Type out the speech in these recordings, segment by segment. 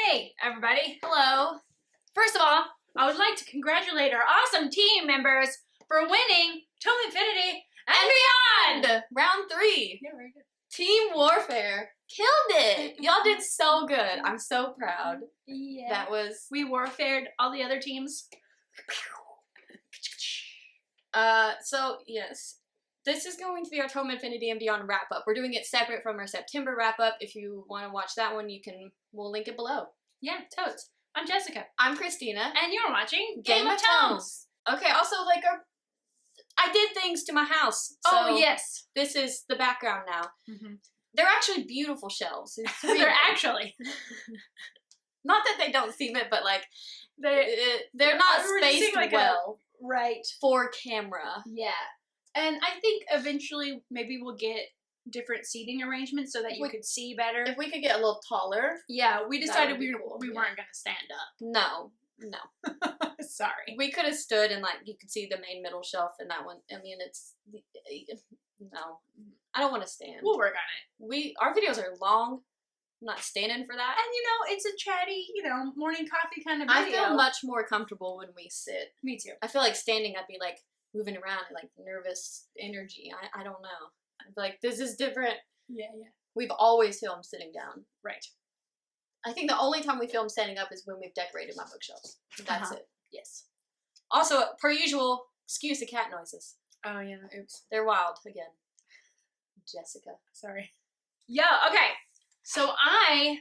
Hey, everybody. Hello. First of all, I would like to congratulate our awesome team members for winning Tome Infinity and Beyond! Round 3. Yeah, very good. Team Warfare. Killed it. Y'all did so good. I'm so proud. Yeah. That was... We warfared all the other teams. So, yes. This is going to be our Tome Infinity and Beyond wrap-up. We're doing it separate from our September wrap-up. If you want to watch that one, we'll link it below. Yeah, totes. I'm Jessica. I'm Christeena. And you're watching Game of Tomes. Okay, also, I did things to my house. So oh, yes. This is the background now. Mm-hmm. They're actually beautiful shelves. They're actually. Not that they don't seem it, but, they're not spaced well. Right. For camera. Yeah. And I think eventually maybe we'll get different seating arrangements so that you could see better. If we could get a little taller. Yeah, we decided we weren't going to stand up. No. Sorry. We could have stood and you could see the main middle shelf and that one. I mean, no. I don't want to stand. We'll work on it. Our videos are long. I'm not standing for that. And it's a chatty, morning coffee kind of video. I feel much more comfortable when we sit. Me too. I feel like standing, I'd be moving around and nervous energy. I don't know. I'd be like, this is different. Yeah. We've always filmed sitting down. Right. I think the only time we film standing up is when we've decorated my bookshelves. That's it. Yes. Also, per usual, excuse the cat noises. Oh, yeah. Oops. They're wild again. Jessica. Sorry. Yeah, okay. So I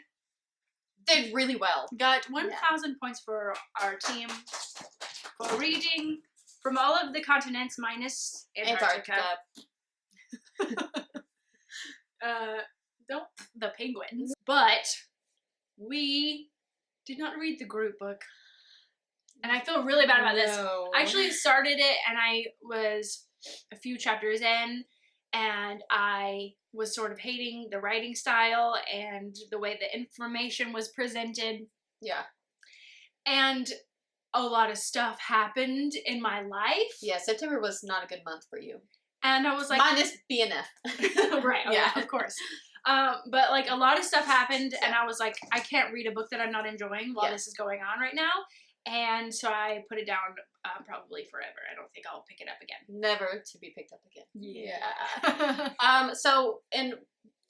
did really well. Got 1,000 points for our team for reading from all of the continents minus Antarctica. The penguins. But we did not read the group book. And I feel really bad about this. I actually started it and I was a few chapters in and I was sort of hating the writing style and the way the information was presented. Yeah. And a lot of stuff happened in my life. Yeah, September was not a good month for you. And I was like... Minus BNF. Right, yeah, of course. But a lot of stuff happened and I was like, I can't read a book that I'm not enjoying while this is going on right now. And so I put it down probably forever. I don't think I'll pick it up again. Never to be picked up again. Yeah. And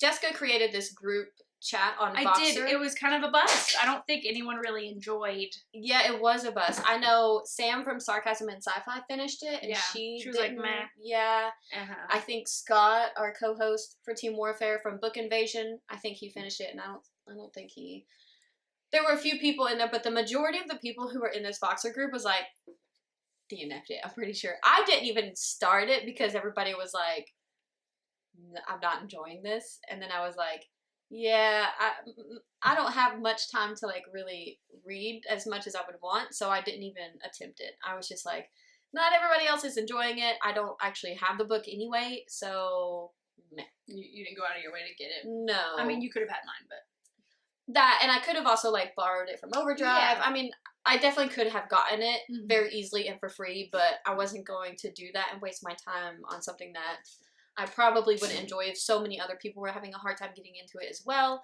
Jessica created this group chat on Voxer. I did. It was kind of a bust. I don't think anyone really enjoyed. Yeah, it was a bust. I know Sam from Sarcasm and Sci-Fi finished it, and she was like, meh. Yeah. I think Scott, our co-host for Team Warfare from Book Invasion, I think he finished it, and I don't think he... There were a few people in there, but the majority of the people who were in this Voxer group was DNF'd it, I'm pretty sure. I didn't even start it because everybody was like, I'm not enjoying this. And then I was like, yeah, I don't have much time to really read as much as I would want, so I didn't even attempt it. I was just like, not everybody else is enjoying it. I don't actually have the book anyway, so meh. You didn't go out of your way to get it? No. I mean, you could have had mine, but... That, and I could have also borrowed it from Overdrive. Yeah. I mean, I definitely could have gotten it very easily and for free, but I wasn't going to do that and waste my time on something that I probably wouldn't enjoy if so many other people were having a hard time getting into it as well.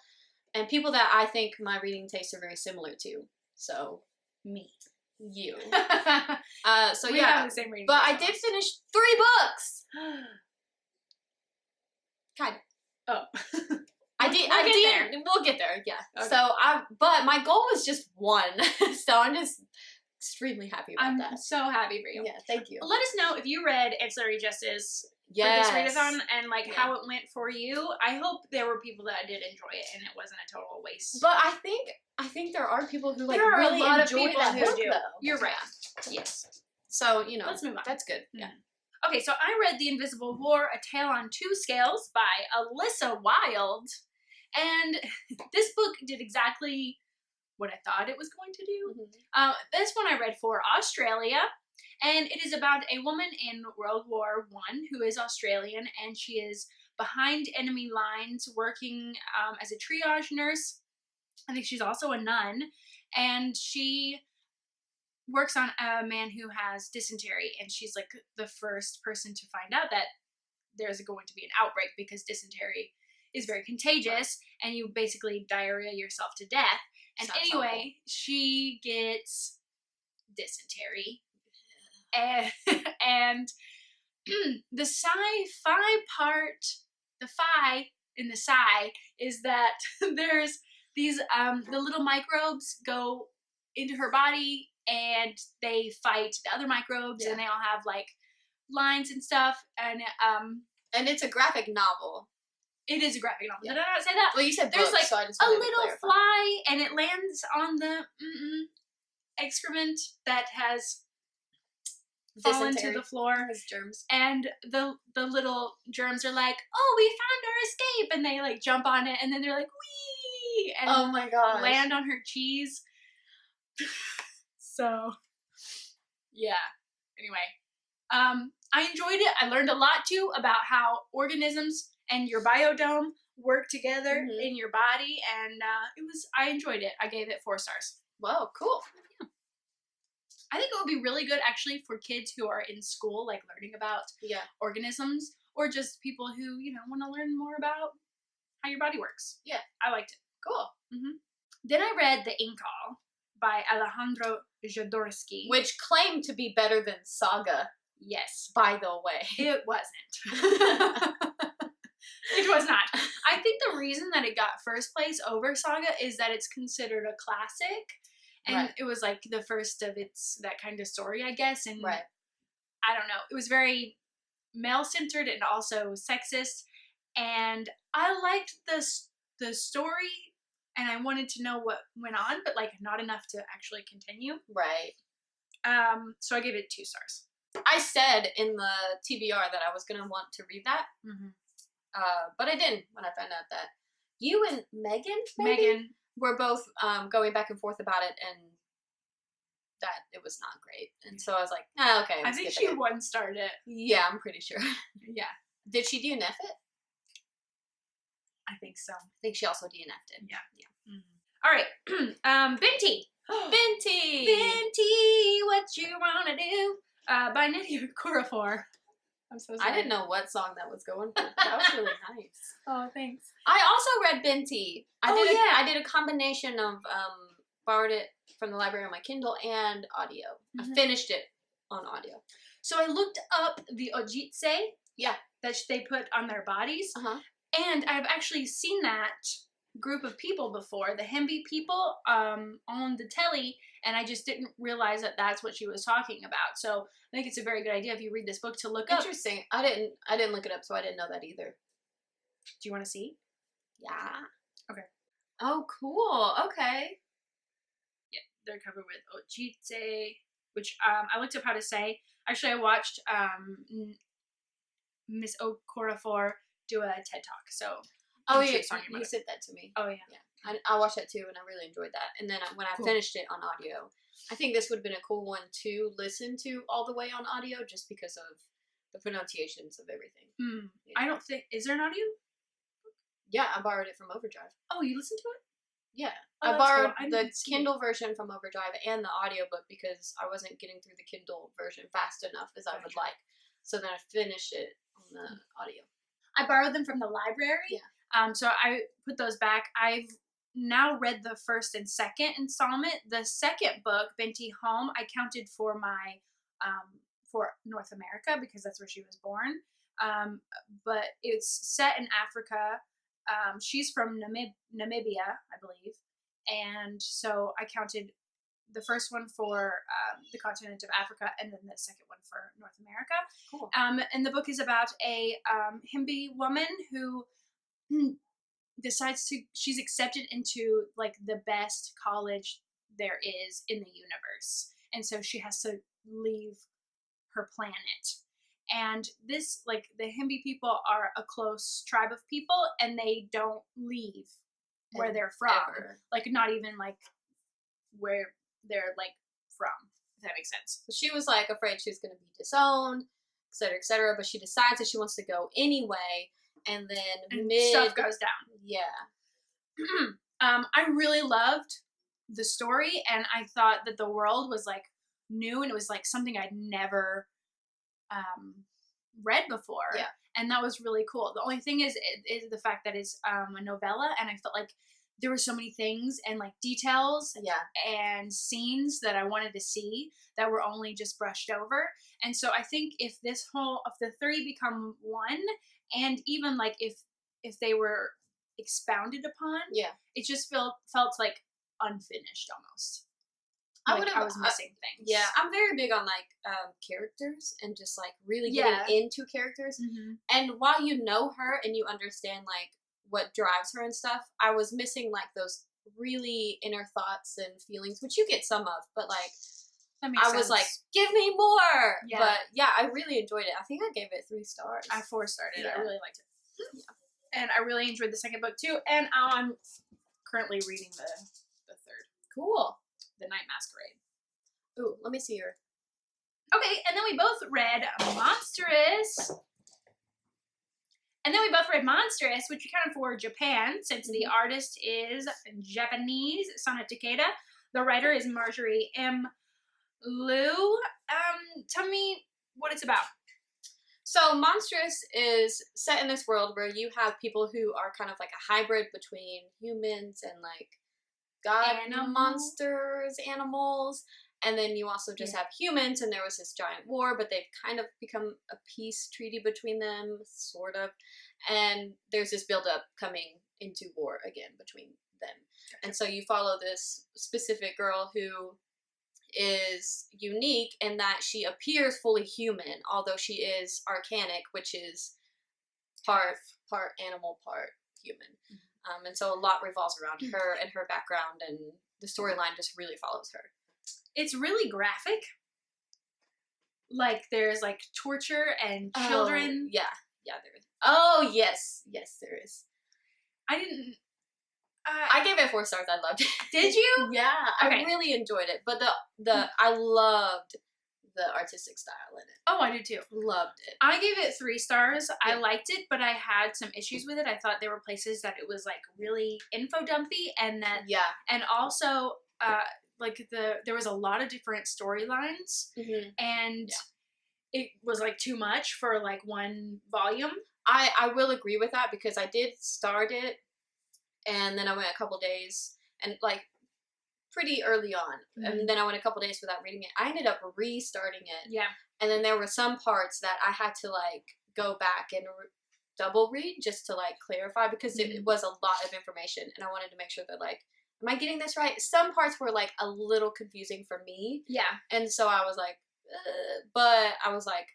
And people that I think my reading tastes are very similar to. So, me. You. So we yeah. have the same reading but I did finish 3 books! God. Oh. We'll get there, yeah. Okay. So but my goal was just 1, so I'm just extremely happy about that. I'm so happy for you. Yeah, thank you. Let us know if you read Ancillary Justice for this readathon and how it went for you. I hope there were people that did enjoy it and it wasn't a total waste. But I think there are people who there are really a lot enjoy of people that who book, do. though. You're right. Yes. So let's move on. That's good. Yeah. Okay, so I read The Invisible War: A Tale on Two Scales by Alisa Wilde. And this book did exactly what I thought it was going to do. This one I read for Australia, and it is about a woman in World War I who is Australian, and she is behind enemy lines working as a triage nurse. I think she's also a nun, and she works on a man who has dysentery, and she's the first person to find out that there's going to be an outbreak because dysentery is very contagious and you basically diarrhea yourself to death. And anyway, she gets dysentery. And the sci-fi part, the phi in the sci is that there's these, the little microbes go into her body and they fight the other microbes and they all have like lines and stuff. And it's a graphic novel. It is a graphic novel. Did I not say that? Well, you said there's book, like so I just a wanted to little clarify. fly and it lands on the excrement that has fallen to the floor. Has germs. And the little germs are like, oh, we found our escape, and they like jump on it and then they're like, wee, and oh my gosh, land on her cheese. So yeah. Anyway, I enjoyed it. I learned a lot too about how organisms and your biodome work together in your body, and I enjoyed it. I gave it 4 stars. Whoa, cool. Yeah. I think it would be really good actually for kids who are in school, like learning about organisms, or just people who, want to learn more about how your body works. Yeah. I liked it. Cool. Mm-hmm. Then I read The Incal by Alejandro Jodorowsky. Which claimed to be better than Saga. Yes. By the way. It wasn't. It was not. I think the reason that it got first place over Saga is that it's considered a classic. And it was like the first of that kind of story, I guess. And I don't know. It was very male-centered and also sexist. And I liked the story and I wanted to know what went on, but like not enough to actually continue. Right. So I gave it 2 stars. I said in the TBR that I was going to want to read that. Mm-hmm. But I didn't when I found out that you and Megan were both going back and forth about it, and that it was not great. And so I was like, okay. I think she 1-starred it. Yeah, I'm pretty sure. Yeah. Did she DNF it? I think so. I think she also DNF'd it. Yeah. Mm-hmm. All right. Binti. Binti, what you wanna do? By Nnedi Okorafor. I'm so sorry. I didn't know what song that was going for. That was really nice. Oh, thanks. I also read Binti. I did a combination of borrowed it from the library on my Kindle and audio. Mm-hmm. I finished it on audio. So I looked up the ojitse that they put on their bodies. Uh-huh. And I've actually seen that group of people before, the Hemby people, on the telly, and I just didn't realize that that's what she was talking about. So I think it's a very good idea if you read this book to look up. Interesting. I didn't look it up, so I didn't know that either. Do you want to see? Yeah. Okay. Oh, cool. Okay. Yeah, they're covered with ojitse, which I looked up how to say. Actually, I watched Miss Okorafor do a TED Talk, so... Oh, you sent that to me. Oh, yeah. I watched that too, and I really enjoyed that. And then when I finished it on audio, I think this would have been a cool one to listen to all the way on audio, just because of the pronunciations of everything. Yeah. I don't think... Is there an audio? Yeah, I borrowed it from Overdrive. Oh, you listened to it? Yeah. I borrowed the Kindle version from Overdrive and the audiobook because I wasn't getting through the Kindle version fast enough as I would like. So then I finished it on the audio. I borrowed them from the library. Yeah. So I put those back. I've now read the first and second installment. The second book, Binti Home, I counted for my, for North America because that's where she was born. But it's set in Africa. She's from Namibia, I believe. And so I counted the first one for the continent of Africa and then the second one for North America. Cool. And the book is about a Himbi woman who she's accepted into like the best college there is in the universe. And so she has to leave her planet. And this, like, the Himbi people are a close tribe of people and they don't leave where they're from. Ever. Like, not even like where they're like from, if that makes sense. So she was like afraid she was going to be disowned, et cetera, but she decides that she wants to go anyway. And then stuff goes down. Yeah. I really loved the story, and I thought that the world was like new, and it was like something I'd never read before. Yeah. And that was really cool. The only thing is the fact that it's a novella, and I felt like there were so many things and like details and scenes that I wanted to see that were only just brushed over. And so I think if the 3 become one, and even like if they were expounded upon, it just felt like unfinished almost. I was missing things. Yeah, I'm very big on like characters and just like really getting into characters. And while you know her and you understand like what drives her and stuff, I was missing like those really inner thoughts and feelings, which you get some of, but like I was like, give me more. Yeah. But yeah, I really enjoyed it. I think I gave it 3 stars. I 4-starred it. I really liked it. Yeah. And I really enjoyed the second book too. And I'm currently reading the 3rd. Cool. The Night Masquerade. Ooh, let me see her. Okay, and then we both read Monstress. Which we kind of for Japan, since the artist is Japanese, Sana Takeda. The writer is Marjorie M. Liu. Tell me what it's about. So Monstress is set in this world where you have people who are kind of like a hybrid between humans and like monsters, animals. And then you also just have humans, and there was this giant war, but they've kind of become a peace treaty between them, sort of. And there's this buildup coming into war again between them. And so you follow this specific girl who is unique in that she appears fully human, although she is arcanic, which is part animal, part human. And so a lot revolves around her and her background, and the storyline just really follows her. It's really graphic. Like, there's, like, torture and children. Yeah, there is. Oh, yes, there is. I didn't... I gave it 4 stars. I loved it. Did you? Yeah, okay. I really enjoyed it. But I loved the artistic style in it. Oh, I did too. Loved it. I gave it 3 stars. Yeah. I liked it, but I had some issues with it. I thought there were places that it was, like, really info dumpy, and that... Yeah. And also... like there was a lot of different storylines, and it was like too much for like one volume. I will agree with that, because I did start it, and then I went a couple days, and like pretty early on, and then I went a couple days without reading it. I ended up restarting it. Yeah. And then there were some parts that I had to like go back and double read just to like clarify, because it was a lot of information, and I wanted to make sure that like, am I getting this right? Some parts were like a little confusing for me. Yeah. And so I was like, but I was like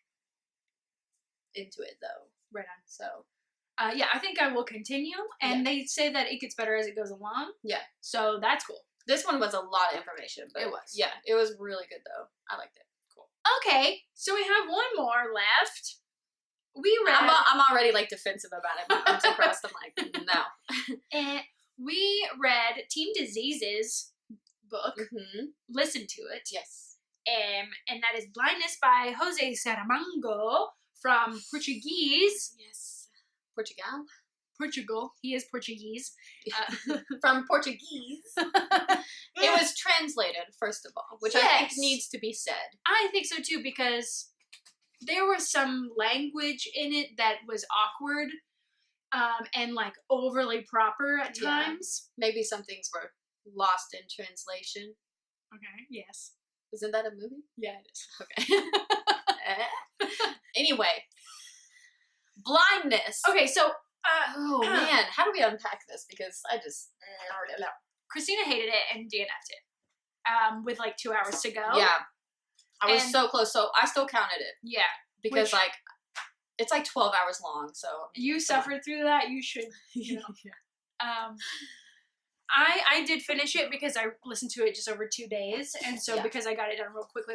into it though. Right on. So, yeah, I think I will continue. And they say that it gets better as it goes along. Yeah. So that's cool. This one was a lot of information, but it was. Yeah, it was really good though. I liked it. Cool. Okay, so we have one more left. We read. I'm already like defensive about it. I'm so crossed. I'm like, no. And we read Team Disease's book. Listened to it. Yes. And that is Blindness by José Saramago from Portuguese. Yes. Portugal. He is Portuguese. From Portuguese. It was translated, first of all, which I think needs to be said. I think so too, because there was some language in it that was awkward. And like overly proper at times. Maybe some things were lost in translation. Okay. Yes. Isn't that a movie? Yeah, it is. Okay. Anyway, Blindness. Okay, so oh man, how do we unpack this? Because I just don't know. Christeena hated it and DNF'd it. With like 2 hours to go. Yeah. I was so close, so I still counted it. Yeah. Because like it's like 12 hours long, so you suffered through that. You should, you know. I did finish it because I listened to it just over 2 days, and so because I got it done real quick.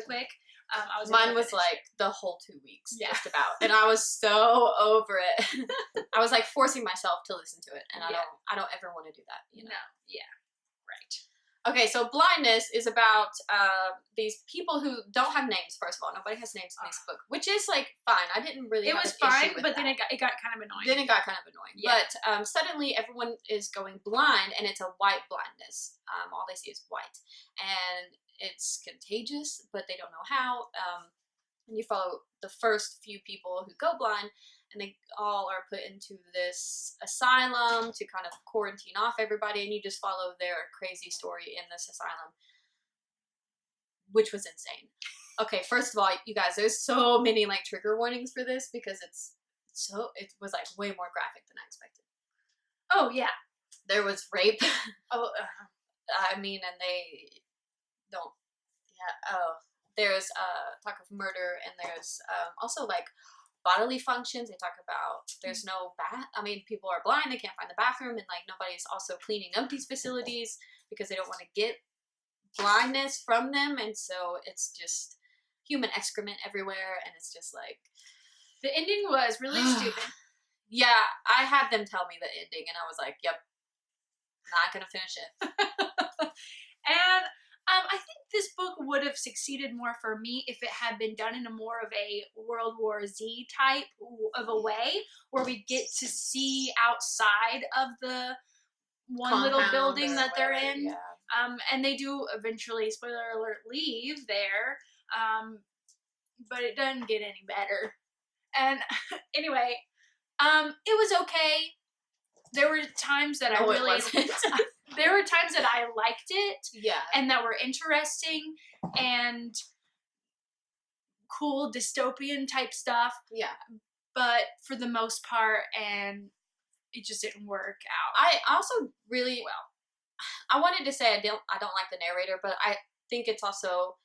Mine was like the whole 2 weeks, just about, and I was so over it. I was like forcing myself to listen to it, and I don't ever want to do that. You know? No. Yeah. Right. Okay, so Blindness is about these people who don't have names. First of all, nobody has names in this book, which is like fine. I didn't really. It was fine, but then it got kind of annoying. Yeah. But suddenly everyone is going blind, and it's a white blindness. All they see is white, and it's contagious, but they don't know how. And you follow the first few people who go blind, and they all are put into this asylum to kind of quarantine off everybody, and you just follow their crazy story in this asylum, which was insane. Okay, first of all, you guys, there's so many like trigger warnings for this because it was like way more graphic than I expected. Oh yeah, there was rape. Oh, I mean, and they don't. Yeah. Oh, there's talk of murder, and there's also like bodily functions. They talk about there's no bath. I mean, people are blind; they can't find the bathroom, and like nobody's also cleaning up these facilities because they don't want to get blindness from them, and so it's just human excrement everywhere, and it's just like the ending was really stupid. Yeah, I had them tell me the ending, and I was like, "Yep, not gonna finish it." And I think this book would have succeeded more for me if it had been done in a more of a World War Z type of a way, where we get to see outside of the one compound little building that they're in. Yeah. And they do eventually, spoiler alert, leave there. But it doesn't get any better. And anyway, it was okay. There were times that I really there were times that I liked it. Yeah. And that were interesting and cool dystopian type stuff. Yeah. But for the most part, and it just didn't work out. I also really I wanted to say I don't like the narrator, but I think it's also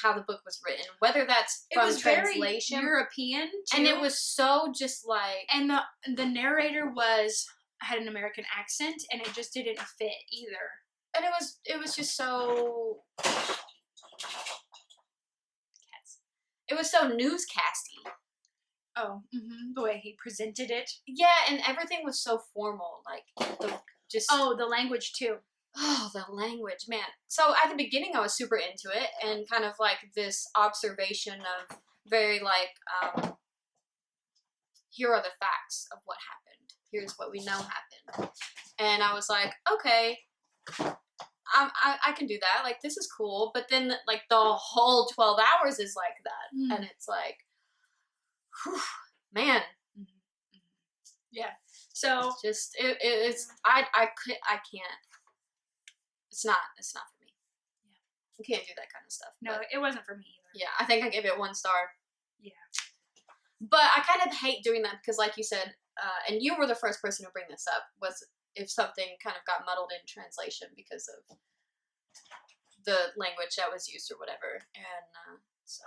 how the book was written, whether that's from translation, very European, too. And it was so just like, and the narrator had an American accent, and it just didn't fit either. And it was just so it was so newscasty. Oh, the way he presented it. Yeah, and everything was so formal, like the language too. Oh, the language, man. So at the beginning I was super into it, and kind of like this observation of very like, here are the facts of what happened. Here's what we know happened. And I was like, okay, I can do that. Like, this is cool. But then like the whole 12 hours is like that. And it's like, whew, man. Yeah. So just, it's, I can't. It's not for me. Yeah. You can't do that kind of stuff. No, it wasn't for me either. Yeah, I think I gave it 1 star. Yeah. But I kind of hate doing that because, like you said, and you were the first person to bring this up, was if something kind of got muddled in translation because of the language that was used or whatever. And so,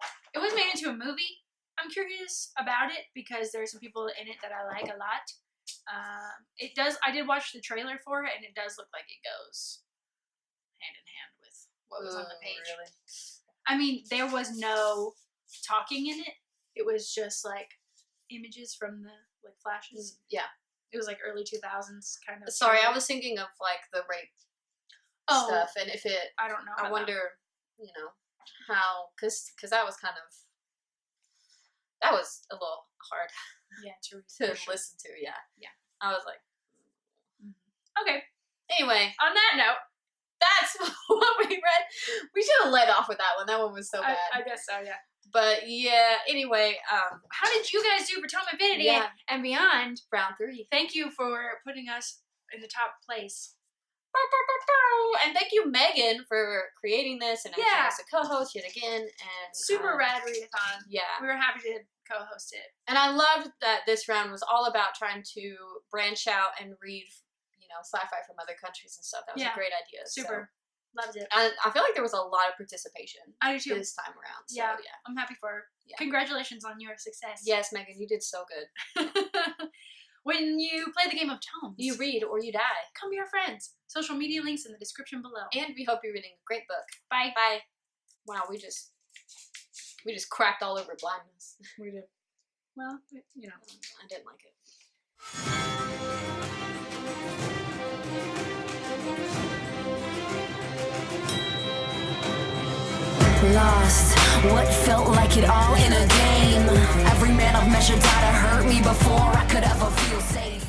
yeah. It was made into a movie. I'm curious about it because there's some people in it that I like a lot. It does. I did watch the trailer for it, and it does look like it goes hand in hand with what was on the page. Really? I mean, there was no talking in it. It was just like images from the like flashes. Yeah, it was like early 2000s kind of. Sorry, I was thinking of like the rape stuff, and if it, I don't know. I wonder, how because that was a little hard. Yeah, to listen to. Yeah. I was like, okay. Anyway, on that note, that's what we read. We should have led off with that one. That one was so bad. I guess so. Yeah. But yeah. Anyway, how did you guys do for Tome Infinity and Beyond? Round 3. Thank you for putting us in the top place. And thank you, Megan, for creating this and asking us to co-host yet again. And super rad readathon. Yeah, we were happy to co-host it. And I loved that this round was all about trying to branch out and read, sci-fi from other countries and stuff. That was a great idea. Super. Loved it. And I feel like there was a lot of participation. I do too. This time around. So, yeah. I'm happy for her. Yeah. Congratulations on your success. Yes, Megan, you did so good. When you play the game of tomes, you read or you die. Come be our friends. Social media links in the description below. And we hope you're reading a great book. Bye. Bye. Wow, we just cracked all over Blindness. We did. Well, I didn't like it. Lost, what felt like it all in a game. Every man I've measured died to hurt me before I could ever feel safe.